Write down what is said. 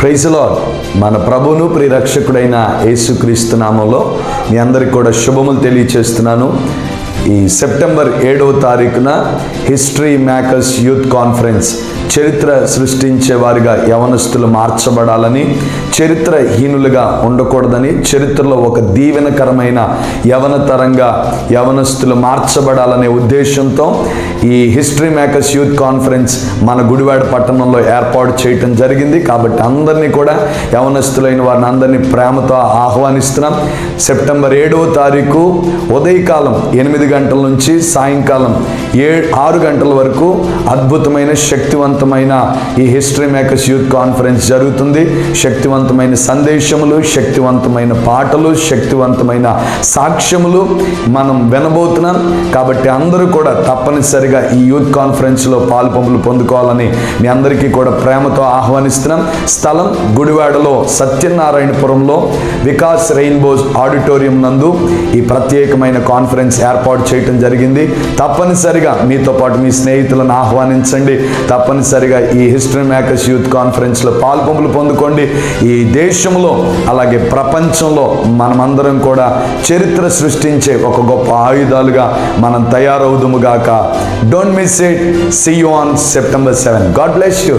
Praise lord. మన ప్రభువును ప్రియరక్షకుడైన యేసుక్రీస్తు నామంలో మీ అందరికి కూడా శుభములు తెలియచేస్తున్నాను. ఈ సెప్టెంబర్ 7వ తారీఖున హిస్టరీ మేకర్స్ యూత్ కాన్ఫరెన్స్, చరిత్ర సృష్టించే వారిగా యవనస్తులు మార్చబడాలని, చరిత్రహీనులుగా ఉండకూడదని, చరిత్రలో ఒక దీవెనకరమైన యవనతరంగా యవనస్తులు మార్చబడాలనే ఉద్దేశంతో ఈ హిస్టరీ మేకర్స్ యూత్ కాన్ఫరెన్స్ మన గుడివాడ పట్టణంలో ఏర్పాటు చేయటం జరిగింది. కాబట్టి అందరినీ కూడా, యవనస్తులైన వారిని అందరినీ ప్రేమతో ఆహ్వానిస్తున్నాం. సెప్టెంబర్ 7వ తారీఖు ఉదయకాలం 8 గంటల నుంచి సాయంకాలం 6 గంటల వరకు అద్భుతమైన శక్తివంతమైన ఈ హిస్టరీ మేకర్స్ యూత్ కాన్ఫరెన్స్ జరుగుతుంది. శక్తివంతమైన సందేశములు, శక్తివంతమైన పాటలు, శక్తివంతమైన సాక్ష్యములు మనం వినబోతున్నాం. కాబట్టి అందరూ కూడా తప్పనిసరిగా ఈ యూత్ కాన్ఫరెన్స్లో పాలుపంపులు పొందుకోవాలని మీ అందరికీ కూడా ప్రేమతో ఆహ్వానిస్తున్నాం. స్థలం గుడివాడలో సత్యనారాయణపురంలో వికాస్ రెయిన్బోస్ ఆడిటోరియం నందు ఈ ప్రత్యేకమైన కాన్ఫరెన్స్ ఏర్పాటు చేయటం జరిగింది. తప్పనిసరిగా మీతో పాటు మీ స్నేహితులను ఆహ్వానించండి. తప్పనిసరిగా ఈ హిస్టరీ మేకర్స్ యూత్ కాన్ఫరెన్స్లో పాల్పంపులు పొందుకోండి. ఈ దేశంలో అలాగే ప్రపంచంలో మనమందరం కూడా చరిత్ర సృష్టించే ఒక గొప్ప ఆయుధాలుగా మనం తయారవుదుముగాక. Don't miss it. See you on September 7. God bless you.